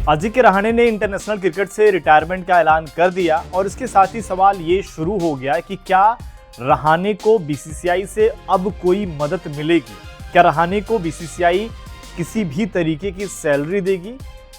अजिंक्य रहाणे ने international cricket से retirement का ऐलान कर दिया और इसके साथ ही सवाल ये शुरू हो गया कि क्या रहाणे को बीसीसीआई से अब कोई मदद मिलेगी। क्या रहाणे को बीसीसीआई किसी भी तरीके की सैलरी देगी,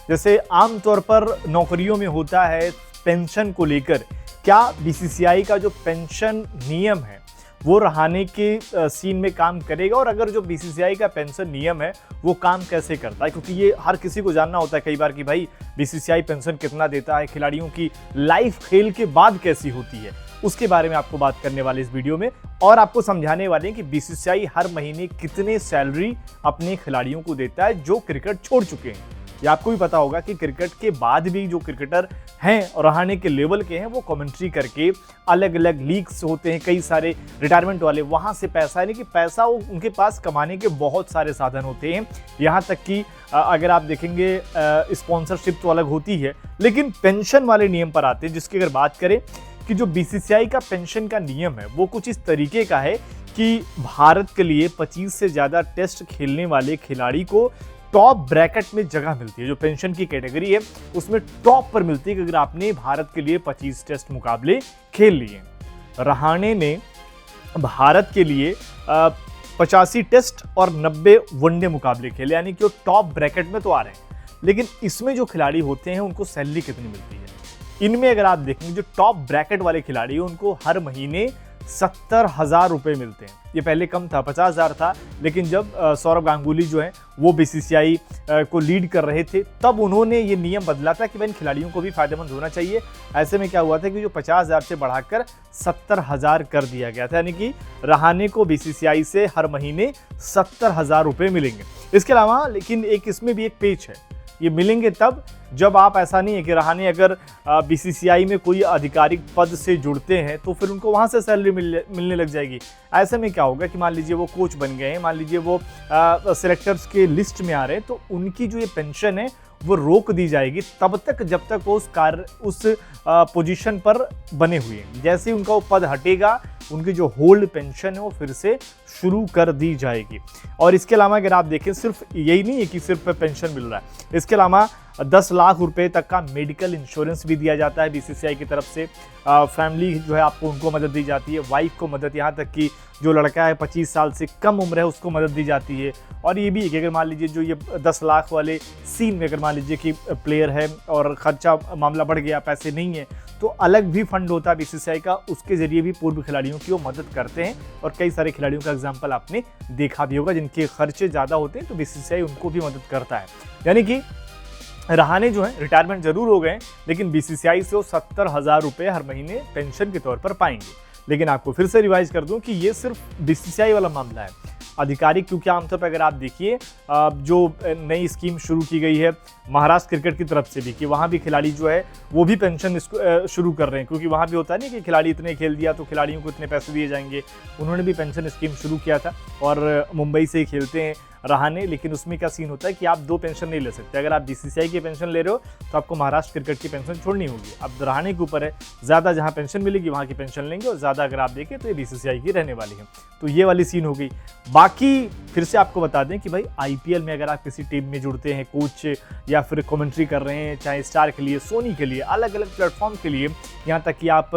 जैसे आमतौर पर नौकरियों में होता है पेंशन को लेकर। क्या बीसीसीआई का जो पेंशन नियम है वो रहाणे के सीन में काम करेगा, और अगर जो बीसीसीआई का पेंशन नियम है वो काम कैसे करता है, क्योंकि ये हर किसी को जानना होता है कई बार कि भाई बीसीसीआई पेंशन कितना देता है, खिलाड़ियों की लाइफ खेल के बाद कैसी होती है, उसके बारे में आपको बात करने वाले इस वीडियो में। और आपको समझाने वाले हैं कि बीसीसीआई हर महीने कितने सैलरी अपने खिलाड़ियों को देता है जो क्रिकेट छोड़ चुके हैं। ये आपको भी पता होगा कि क्रिकेट के बाद भी जो क्रिकेटर हैं और रहाणे के लेवल के हैं वो कमेंट्री करके अलग अलग लीग्स होते हैं, कई सारे रिटायरमेंट वाले, वहां से पैसा, यानी कि पैसा उनके पास कमाने के बहुत सारे साधन होते हैं। यहाँ तक कि अगर आप देखेंगे स्पॉन्सरशिप तो अलग होती है, लेकिन पेंशन वाले नियम पर आते हैं, जिसकी अगर बात करें कि जो बीसीसीआई का पेंशन का नियम है वो कुछ इस तरीके का है कि भारत के लिए 25 से ज़्यादा टेस्ट खेलने वाले खिलाड़ी को टॉप ब्रैकेट में जगह मिलती है। जो पेंशन की कैटेगरी है उसमें टॉप पर मिलती है कि अगर आपने भारत के लिए 25 टेस्ट मुकाबले खेल लिए। रहाणे ने भारत के लिए 85 टेस्ट और 90 वनडे मुकाबले खेले, यानी कि वो टॉप ब्रैकेट में तो आ रहे हैं। लेकिन इसमें जो खिलाड़ी होते हैं उनको सैलरी कितनी मिलती है, इनमें अगर आप देखेंगे जो टॉप ब्रैकेट वाले खिलाड़ी हैं उनको हर महीने 70,000 रुपए मिलते हैं। ये पहले कम था, 50,000 था, लेकिन जब सौरव गांगुली जो है वो बीसीसीआई को लीड कर रहे थे तब उन्होंने ये नियम बदला था कि भाई खिलाड़ियों को भी फायदेमंद होना चाहिए। ऐसे में क्या हुआ था कि जो 50,000 से बढ़ाकर 70,000 कर दिया गया था, यानी कि रहाणे को बीसीसीआई से हर महीने 70,000 रुपए मिलेंगे। इसके अलावा लेकिन इसमें भी एक पेच है, ये मिलेंगे तब जब आप, ऐसा नहीं है कि रहाणे अगर बीसीसीआई में कोई आधिकारिक पद से जुड़ते हैं तो फिर उनको वहां से सैलरी मिलने लग जाएगी। ऐसे में क्या होगा कि मान लीजिए वो कोच बन गए हैं, मान लीजिए वो सिलेक्टर्स के लिस्ट में आ रहे हैं, तो उनकी जो ये पेंशन है वो रोक दी जाएगी तब तक जब तक वो उस पोजीशन पर बने हुए हैं। जैसे ही उनका वो पद हटेगा उनकी जो होल्ड पेंशन है वो फिर से शुरू कर दी जाएगी। और इसके अलावा अगर आप देखें सिर्फ यही नहीं है कि सिर्फ पेंशन मिल रहा है, इसके अलावा 10 लाख रुपए तक का मेडिकल इंश्योरेंस भी दिया जाता है बीसीसीआई की तरफ से। फैमिली जो है आपको उनको मदद दी जाती है, वाइफ को मदद, यहाँ तक कि जो लड़का है 25 साल से कम उम्र है उसको मदद दी जाती है। और ये भी है कि अगर मान लीजिए जो ये 10 लाख वाले सीन में अगर मान लीजिए कि प्लेयर है और खर्चा मामला बढ़ गया, पैसे नहीं है, तो अलग भी फंड होता है बीसीसीआई का, उसके जरिए भी पूर्व खिलाड़ियों की वो मदद करते हैं। और कई सारे खिलाड़ियों का एग्जाम्पल आपने देखा भी होगा जिनके खर्चे ज़्यादा होते हैं तो बीसीसीआई उनको भी मदद करता है। यानी कि रहाणे जो है रिटायरमेंट जरूर हो गए, लेकिन बीसीसीआई से वो 70,000 रुपये हर महीने पेंशन के तौर पर पाएंगे। लेकिन आपको फिर से रिवाइज कर दूं कि ये सिर्फ बीसीसीआई वाला मामला है, आधिकारिक, क्योंकि आमतौर पर अगर आप देखिए जो नई स्कीम शुरू की गई है महाराष्ट्र क्रिकेट की तरफ से भी कि वहाँ भी खिलाड़ी जो है वो भी पेंशन शुरू कर रहे हैं, क्योंकि वहाँ भी होता है नहीं कि खिलाड़ी इतने खेल दिया तो खिलाड़ियों को इतने पैसे दिए जाएंगे। उन्होंने भी पेंशन स्कीम शुरू किया था और मुंबई से ही खेलते हैं रहाणे, लेकिन उसमें क्या सीन होता है कि आप 2 पेंशन नहीं ले सकते। अगर आप बीसीसीआई की पेंशन ले रहे हो तो आपको महाराष्ट्र क्रिकेट की पेंशन छोड़नी होगी। अब रहाणे के ऊपर है, ज़्यादा जहाँ पेंशन मिलेगी वहाँ की पेंशन लेंगे, और ज़्यादा अगर आप देखें तो ये बीसीसीआई की रहने वाली है। तो ये वाली सीन हो गई। बाकी फिर से आपको बता दें कि भाई आईपीएल में अगर आप किसी टीम में जुड़ते हैं, कोच या फिर कमेंट्री कर रहे हैं, चाहे स्टार के लिए, सोनी के लिए, अलग अलग प्लेटफॉर्म के लिए, यहाँ तक कि आप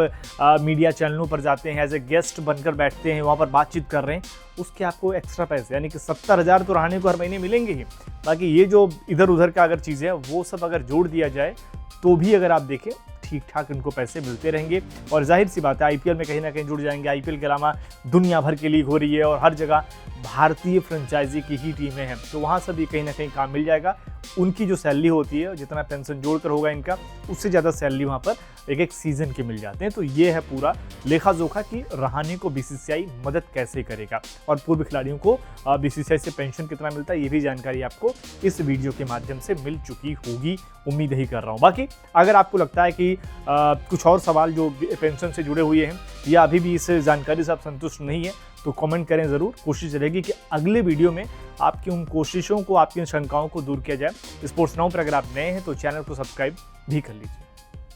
मीडिया चैनलों पर जाते हैं, एज ए गेस्ट बनकर बैठते हैं, वहाँ पर बातचीत कर रहे हैं, उसके आपको एक्स्ट्रा पैसे, यानी कि 70,000 तो रहाणे को हर महीने मिलेंगे ही। बाकी ये जो इधर उधर का अगर चीज़ है वो सब अगर जोड़ दिया जाए तो भी अगर आप देखें ठीक ठाक इनको पैसे मिलते रहेंगे। और जाहिर सी बात है आईपीएल में कहीं ना कहीं जुड़ जाएंगे। आईपीएल के अलावा दुनिया भर की लीग हो रही है और हर जगह भारतीय फ्रेंचाइजी की ही टीमें हैं, तो वहाँ से भी कहीं ना कहीं काम मिल जाएगा। उनकी जो सैलरी होती है, जितना पेंशन जोड़कर होगा इनका, उससे ज़्यादा सैलरी वहाँ पर एक सीजन के मिल जाते हैं। तो ये है पूरा लेखा जोखा कि रहाणे को बीसीसीआई मदद कैसे करेगा और पूर्व खिलाड़ियों को बीसीसीआई से पेंशन कितना मिलता है, ये भी जानकारी आपको इस वीडियो के माध्यम से मिल चुकी होगी, उम्मीद ही कर रहा हूँ। बाकी अगर आपको लगता है कि कुछ और सवाल जो पेंशन से जुड़े हुए हैं या अभी भी इस जानकारी से आप संतुष्ट नहीं है तो कमेंट करें ज़रूर। कोशिश रहेगी कि अगले वीडियो में आपकी उन कोशिशों को, आपकी उन शंकाओं को दूर किया जाए। स्पोर्ट्स नाउ पर अगर आप नए हैं तो चैनल को सब्सक्राइब भी कर लीजिए।